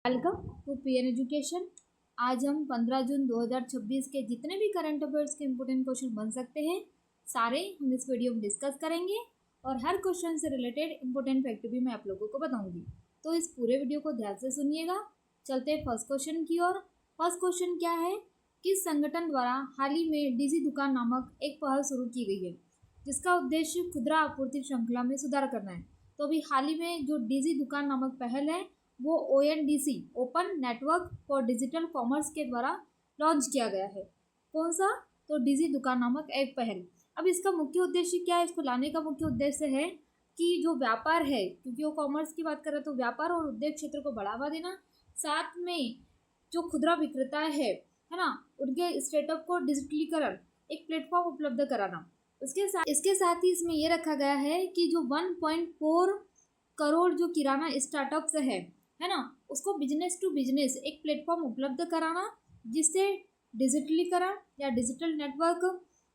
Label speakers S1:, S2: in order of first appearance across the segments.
S1: Welcome to PN education. आज हम 15 जून 2026 के जितने भी करंट अफेयर्स के इम्पोर्टेंट क्वेश्चन बन सकते हैं सारे हम इस वीडियो में डिस्कस करेंगे और हर क्वेश्चन से रिलेटेड इम्पोर्टेंट फैक्ट भी मैं आप लोगों को बताऊंगी। तो इस पूरे वीडियो को ध्यान से सुनिएगा। चलते हैं फर्स्ट क्वेश्चन की ओर। फर्स्ट क्वेश्चन क्या है, किस संगठन द्वारा हाल ही में डीजी दुकान नामक एक पहल शुरू की गई है जिसका उद्देश्य खुदरा आपूर्ति श्रृंखला में सुधार करना है। तो अभी हाल ही में जो डीजी दुकान नामक पहल है वो ONDC open network for digital commerce के द्वारा लॉन्च किया गया है। कौन सा? तो डीजी दुकान नामक एक पहल। अब इसका मुख्य उद्देश्य क्या है? इसको लाने का मुख्य उद्देश्य है कि जो व्यापार है, क्योंकि वो कॉमर्स की बात कर रहे हैं, तो व्यापार और उद्योग क्षेत्र को बढ़ावा देना, साथ में जो खुदरा विक्रेता है ना, उनके स्टार्टअप को डिजिटलीकरण एक प्लेटफॉर्म उपलब्ध कराना। इसके साथ ही इसमें ये रखा गया है कि जो 1.4 करोड़ जो किराना स्टार्टअप्स है ना, उसको बिजनेस टू बिजनेस एक प्लेटफॉर्म उपलब्ध कराना जिससे डिजिटलीकरण या डिजिटल नेटवर्क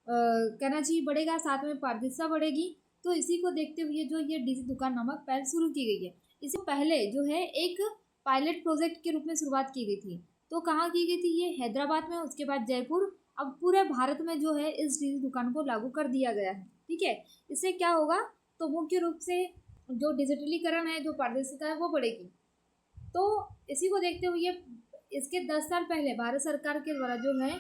S1: कहना चाहिए बढ़ेगा, साथ में पारदर्शिता बढ़ेगी। तो इसी को देखते हुए जो ये डीजी दुकान नामक पहल शुरू की गई है। इससे पहले जो है एक पायलट प्रोजेक्ट के रूप में शुरुआत की गई थी। तो कहाँ की गई थी? ये हैदराबाद में, उसके बाद जयपुर। अब पूरे भारत में जो है इस डीजी दुकान को लागू कर दिया गया है। ठीक है, इससे क्या होगा? तो मुख्य रूप से जो डिजिटलीकरण है, जो पारदर्शिता है, वो बढ़ेगी। तो इसी को देखते हुए इसके 10 साल पहले भारत सरकार के द्वारा जो है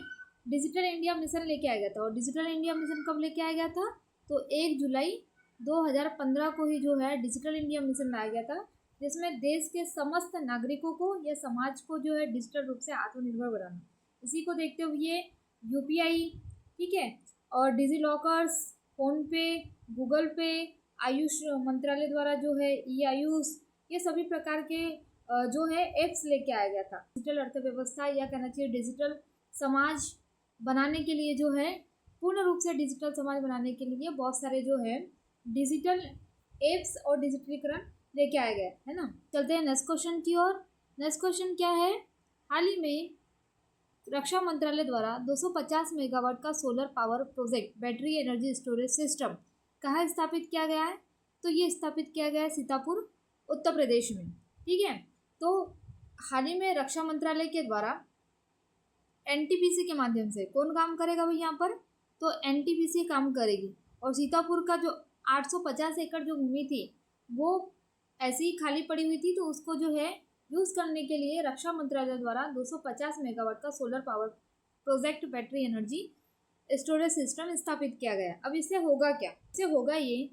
S1: डिजिटल इंडिया मिशन लेके आया गया था। और डिजिटल इंडिया मिशन कब लेके आया गया था? तो 1 जुलाई 2015 को ही जो है डिजिटल इंडिया मिशन लाया गया था, जिसमें देश के समस्त नागरिकों को या समाज को जो है डिजिटल रूप से आत्मनिर्भर बनाना। इसी को देखते हुए UPI, ठीक है, और डिजी लॉकर्स, फोन पे, गूगल पे, आयुष मंत्रालय द्वारा जो है E-आयुष, ये सभी प्रकार के जो है एप्स लेके आया गया था। डिजिटल अर्थव्यवस्था या कहना चाहिए डिजिटल समाज बनाने के लिए जो है, पूर्ण रूप से डिजिटल समाज बनाने के लिए बहुत सारे जो है डिजिटल एप्स और डिजिटलीकरण लेके आया गया है ना। चलते हैं नेक्स्ट क्वेश्चन की ओर। नेक्स्ट क्वेश्चन क्या है, हाल ही में रक्षा मंत्रालय द्वारा 250 मेगावाट का solar power project battery energy storage system कहाँ स्थापित किया गया है? तो ये स्थापित किया गया है सीतापुर, उत्तर प्रदेश में। ठीक है, तो हाल ही में रक्षा मंत्रालय के द्वारा NTPC के माध्यम से कौन काम करेगा भाई यहाँ पर? तो NTPC काम करेगी। और सीतापुर का जो 850 एकड़ जो भूमि थी वो ऐसी ही खाली पड़ी हुई थी, तो उसको जो है यूज़ करने के लिए रक्षा मंत्रालय द्वारा 250 मेगावाट का solar power project battery energy storage system स्थापित किया गया। अब इससे होगा क्या? इससे होगा ये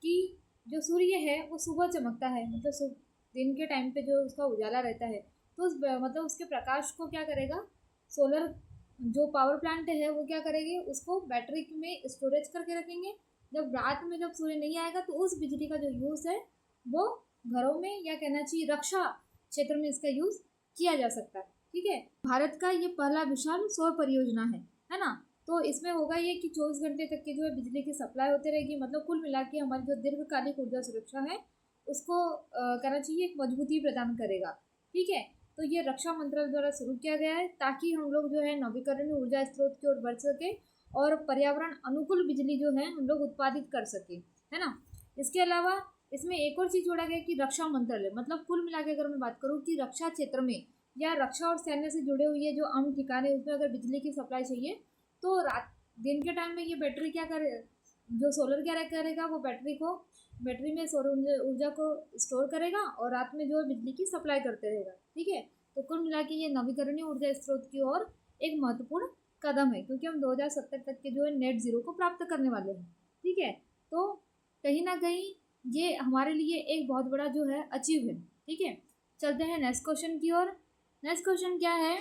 S1: कि जो सूर्य है वो सुबह चमकता है, मतलब दिन के टाइम पे जो उसका उजाला रहता है, तो मतलब उसके प्रकाश को क्या करेगा, सोलर जो पावर प्लांट है वो क्या करेगी, उसको बैटरी में स्टोरेज करके रखेंगे। जब रात में जब सूर्य नहीं आएगा तो उस बिजली का जो यूज़ है वो घरों में या कहना चाहिए रक्षा क्षेत्र में इसका यूज़ किया जा सकता है। ठीक है, भारत का ये पहला विशाल सौर परियोजना है ना। तो इसमें होगा ये कि 24 घंटे तक की जो है बिजली की सप्लाई होती रहेगी। मतलब कुल मिला के हमारी जो दीर्घकालिक ऊर्जा सुरक्षा है उसको कहना चाहिए एक मजबूती प्रदान करेगा। ठीक है, तो ये रक्षा मंत्रालय द्वारा शुरू किया गया है ताकि हम लोग जो है नवीकरणीय ऊर्जा स्रोत की ओर बढ़ सके और पर्यावरण अनुकूल बिजली जो है हम लोग उत्पादित कर सके, है ना। इसके अलावा इसमें एक और चीज़ जोड़ा गया कि रक्षा मंत्रालय, मतलब कुल मिला के अगर मैं बात करूँ कि रक्षा क्षेत्र में या रक्षा और सैन्य से जुड़े हुए जो आम ठिकाने उसमें अगर बिजली की सप्लाई चाहिए तो रात दिन के टाइम में ये बैटरी क्या करे, जो सोलर क्या करेगा, वो बैटरी में सौर ऊर्जा को स्टोर करेगा और रात में जो है बिजली की सप्लाई करते रहेगा। ठीक है, तो कुल मिला के ये नवीकरणीय ऊर्जा स्रोत की ओर एक महत्वपूर्ण कदम है, क्योंकि हम 2070 तक के जो है नेट जीरो को प्राप्त करने वाले हैं। ठीक है, तो कहीं ना कहीं ये हमारे लिए एक बहुत बड़ा जो है अचीव है। ठीक है, चलते हैं नेक्स्ट क्वेश्चन की ओर। नेक्स्ट क्वेश्चन क्या है,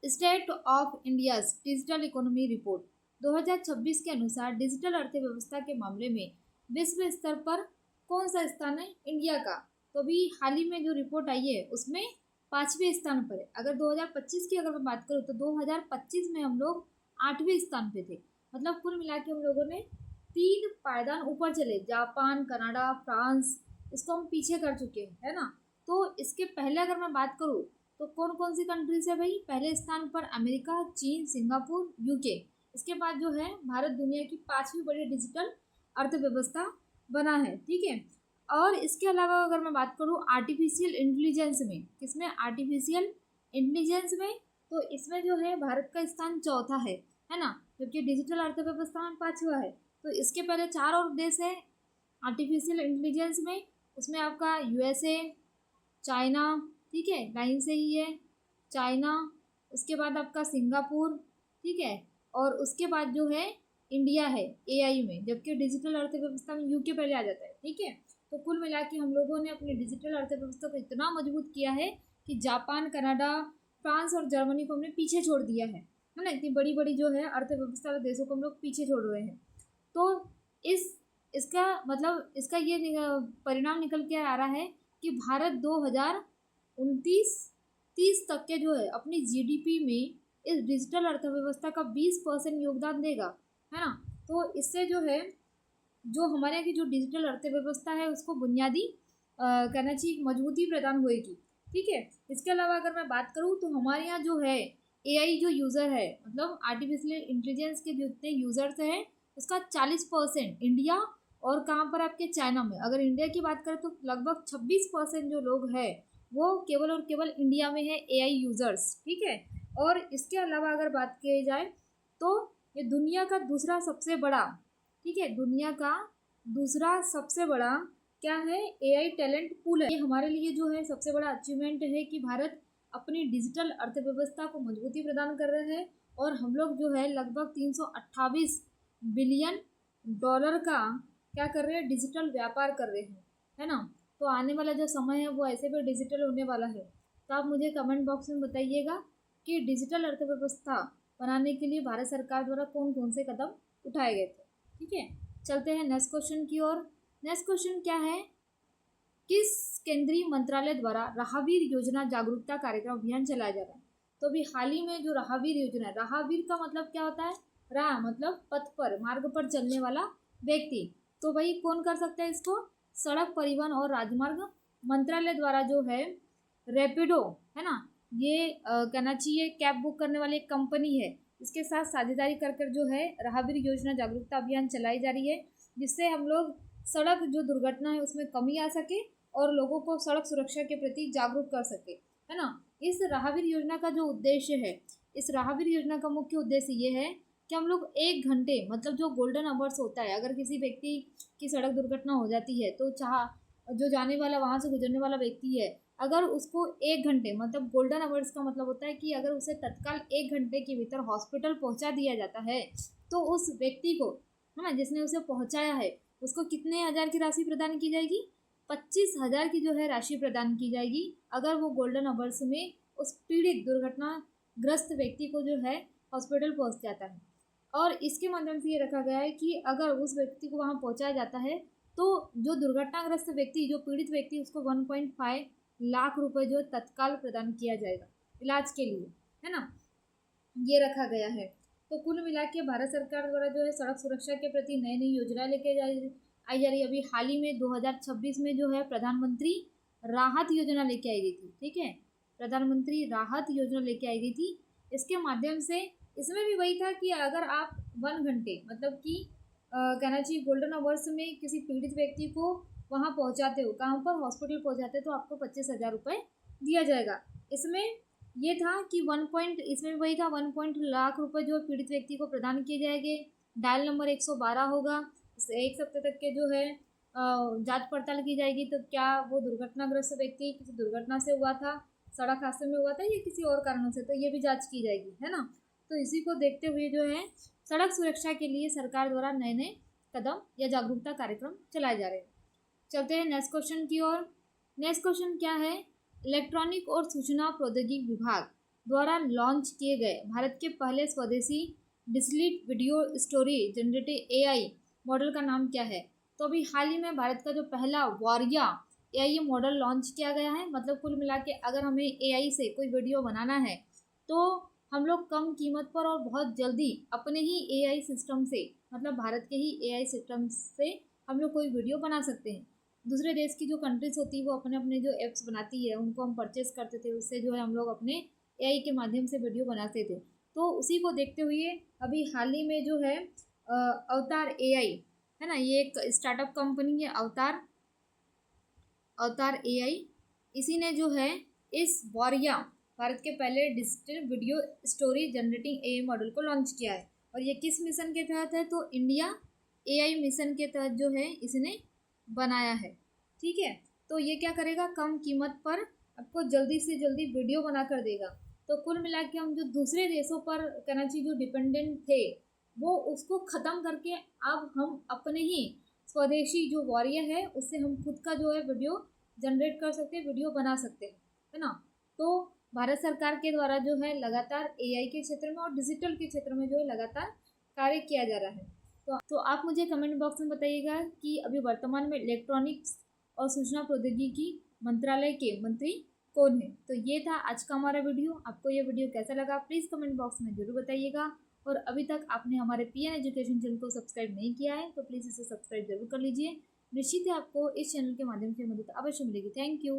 S1: state of India's digital economy report 2026 के अनुसार डिजिटल अर्थव्यवस्था के मामले में विश्व स्तर पर कौन सा स्थान है इंडिया का? तो अभी हाल ही में जो रिपोर्ट आई है उसमें 5वें स्थान पर है। अगर 2025 की अगर मैं बात करूँ तो 2025 में हम लोग 8वें स्थान पे थे। मतलब कुल मिला के हम लोगों ने 3 पायदान ऊपर चले, जापान, कनाडा, फ्रांस, इसको हम पीछे कर चुके हैं, है ना। तो इसके पहले अगर मैं बात करूँ तो कौन कौन सी कंट्रीज है भाई? पहले स्थान पर अमेरिका, चीन, सिंगापुर, UK। इसके बाद जो है भारत दुनिया की 5वीं बड़ी डिजिटल अर्थव्यवस्था बना है। ठीक है, और इसके अलावा अगर मैं बात करूँ आर्टिफिशियल इंटेलिजेंस में, किसमें, आर्टिफिशियल इंटेलिजेंस में, तो इसमें जो है भारत का स्थान चौथा है ना, जबकि डिजिटल अर्थव्यवस्था में पाँचवा है। तो इसके पहले 4 और देश है आर्टिफिशियल इंटेलिजेंस में, उसमें आपका यूएसए, चाइना, ठीक है, लाइन से ही है चाइना, उसके बाद आपका सिंगापुर, ठीक है, और उसके बाद जो है इंडिया है एआई में, जबकि डिजिटल अर्थव्यवस्था में यूके पहले आ जाता है, ठीक है। तो कुल मिला के हम लोगों ने अपनी डिजिटल अर्थव्यवस्था को इतना मजबूत किया है कि जापान, कनाडा, फ्रांस और जर्मनी को हमने पीछे छोड़ दिया है ना, इतनी बड़ी बड़ी जो है अर्थव्यवस्था वाले देशों को हम लोग पीछे छोड़ रहे हैं। तो इसका मतलब इसका ये परिणाम निकल के आ रहा है कि भारत 2029-30 तक के जो है अपनी जीडीपी में इस डिजिटल अर्थव्यवस्था का 20% योगदान देगा, है ना। तो इससे जो है जो हमारे यहाँ की जो डिजिटल अर्थव्यवस्था है उसको बुनियादी कहना चाहिए मजबूती प्रदान होएगी, ठीक है। इसके अलावा अगर मैं बात करूँ तो हमारे यहाँ जो है एआई जो यूज़र है, मतलब आर्टिफिशियल इंटेलिजेंस के जितने यूज़र्स हैं उसका 40% इंडिया और कहाँ पर आपके चाइना में। अगर इंडिया की बात करें तो लगभग 26% जो लोग हैं वो केवल और केवल इंडिया में है एआई यूज़र्स, ठीक है। और इसके अलावा अगर बात की जाए तो ये दुनिया का दूसरा सबसे बड़ा, ठीक है, दुनिया का दूसरा सबसे बड़ा क्या है, एआई टैलेंट पूल है। ये हमारे लिए जो है सबसे बड़ा अचीवमेंट है कि भारत अपनी डिजिटल अर्थव्यवस्था को मजबूती प्रदान कर रहे हैं और हम लोग जो है लगभग 328 बिलियन डॉलर का क्या कर रहे हैं, डिजिटल व्यापार कर रहे हैं, है ना। तो आने वाला जो समय है वो ऐसे भी डिजिटल होने वाला है। तो आप मुझे कमेंट बॉक्स में बताइएगा कि डिजिटल अर्थव्यवस्था बनाने के लिए भारत सरकार द्वारा कौन कौन से कदम उठाए गए थे, ठीक है। चलते हैं नेक्स्ट क्वेश्चन की ओर। नेक्स्ट क्वेश्चन क्या है, किस केंद्रीय मंत्रालय द्वारा राहवीर योजना जागरूकता कार्यक्रम अभियान चलाया जा रहा है। तो अभी हाल ही में जो राहवीर योजना है, राहवीर का मतलब क्या होता है, राह मतलब पथ पर, मार्ग पर चलने वाला व्यक्ति। तो भाई कौन कर सकता है इसको, सड़क परिवहन और राजमार्ग मंत्रालय द्वारा जो है रैपिडो, है ना, ये कहना चाहिए कैब बुक करने वाली एक कंपनी है, इसके साथ साझेदारी कर कर जो है राहवीर योजना जागरूकता अभियान चलाई जा रही है, जिससे हम लोग सड़क जो दुर्घटना है उसमें कमी आ सके और लोगों को सड़क सुरक्षा के प्रति जागरूक कर सके, है ना। इस राहवीर योजना का जो उद्देश्य है, इस राहवीर योजना का मुख्य उद्देश्य ये है कि हम लोग 1 घंटे मतलब जो गोल्डन आवर्स होता है, अगर किसी व्यक्ति की सड़क दुर्घटना हो जाती है तो जो जाने वाला वहाँ से गुजरने वाला व्यक्ति है, अगर उसको 1 घंटे मतलब गोल्डन आवर्स का मतलब होता है कि अगर उसे तत्काल 1 घंटे के भीतर हॉस्पिटल पहुँचा दिया जाता है तो उस व्यक्ति को, है ना, जिसने उसे पहुँचाया है उसको कितने हज़ार की राशि प्रदान की जाएगी, 25,000 की जो है राशि प्रदान की जाएगी अगर वो गोल्डन आवर्स में उस पीड़ित दुर्घटनाग्रस्त व्यक्ति को जो है हॉस्पिटल पहुंच जाता है। और इसके माध्यम से ये रखा गया है कि अगर उस व्यक्ति को वहां पहुंचाया जाता है तो जो दुर्घटनाग्रस्त व्यक्ति, जो पीड़ित व्यक्ति, उसको 1.5 लाख रुपए जो तत्काल प्रदान किया जाएगा इलाज के लिए, है ना, ये रखा गया है। तो कुल मिला के भारत सरकार द्वारा जो है सड़क सुरक्षा के प्रति नई नई योजना लेके आई जा रही है। अभी हाल ही में 2026 में जो है प्रधानमंत्री राहत योजना लेके आई गई थी, ठीक है, प्रधानमंत्री राहत योजना लेके आई गई थी। इसके माध्यम से इसमें भी वही था कि अगर आप 1 घंटे मतलब कि कहना चाहिए गोल्डन आवर्स में किसी पीड़ित व्यक्ति को वहाँ पहुँचाते हो, कहाँ पर, हॉस्पिटल पहुँचाते हो, तो आपको 25,000 रुपये दिया जाएगा। इसमें ये था कि इसमें वही था 1 लाख रुपए जो पीड़ित व्यक्ति को प्रदान किए जाएंगे। डायल नंबर 112 होगा। 1 सप्ताह तक के जो है जांच पड़ताल की जाएगी तो क्या वो दुर्घटनाग्रस्त व्यक्ति किसी दुर्घटना से हुआ था, सड़क हादसे में हुआ था या किसी और कारणों से, तो ये भी जांच की जाएगी, है ना। तो इसी को देखते हुए जो है सड़क सुरक्षा के लिए सरकार द्वारा नए नए कदम या जागरूकता कार्यक्रम चलाए जा रहे हैं। चलते हैं नेक्स्ट क्वेश्चन की ओर। नेक्स्ट क्वेश्चन क्या है, इलेक्ट्रॉनिक और सूचना प्रौद्योगिकी विभाग द्वारा लॉन्च किए गए भारत के पहले स्वदेशी discrete video story generative AI model का नाम क्या है। तो अभी हाल ही में भारत का जो पहला वॉरिया एआई मॉडल लॉन्च किया गया है। मतलब कुल मिला के अगर हमें एआई से कोई वीडियो बनाना है तो हम लोग कम कीमत पर और बहुत जल्दी अपने ही एआई सिस्टम से, मतलब भारत के ही एआई सिस्टम से हम लोग कोई वीडियो बना सकते हैं। दूसरे देश की जो कंट्रीज होती है वो अपने अपने जो ऐप्स बनाती है उनको हम परचेस करते थे, उससे जो है हम लोग अपने एआई के माध्यम से वीडियो बनाते थे। तो उसी को देखते हुए अभी हाल ही में जो है अवतार एआई, है ना, ये एक स्टार्टअप कंपनी है अवतार अवतार AI, इसी ने जो है इस वॉरिया भारत के पहले digital video story generating AI model को लॉन्च किया है। और ये किस मिशन के तहत है? तो इंडिया AI मिशन के तहत जो है इसने बनाया है। ठीक है, तो ये क्या करेगा? कम कीमत पर आपको जल्दी से जल्दी वीडियो बना कर देगा। तो कुल मिला के हम जो दूसरे देशों पर कहना चाहिए जो डिपेंडेंट थे, वो उसको ख़त्म करके अब हम अपने ही स्वदेशी जो वॉरियर है उससे हम खुद का जो है वीडियो जनरेट कर सकते हैं, वीडियो बना सकते हैं, है ना। तो भारत सरकार के द्वारा जो है लगातार AI के क्षेत्र में और डिजिटल के क्षेत्र में जो है लगातार कार्य किया जा रहा है। तो आप मुझे कमेंट बॉक्स में बताइएगा कि अभी वर्तमान में इलेक्ट्रॉनिक्स और सूचना प्रौद्योगिकी मंत्रालय के मंत्री कौन है। तो ये था आज का हमारा वीडियो। आपको ये वीडियो कैसा लगा प्लीज़ कमेंट बॉक्स में ज़रूर बताइएगा। और अभी तक आपने हमारे PN एजुकेशन चैनल को सब्सक्राइब नहीं किया है तो प्लीज़ इसे सब्सक्राइब जरूर कर लीजिए। निश्चित है आपको इस चैनल के माध्यम से मदद अवश्य मिलेगी। Thank you.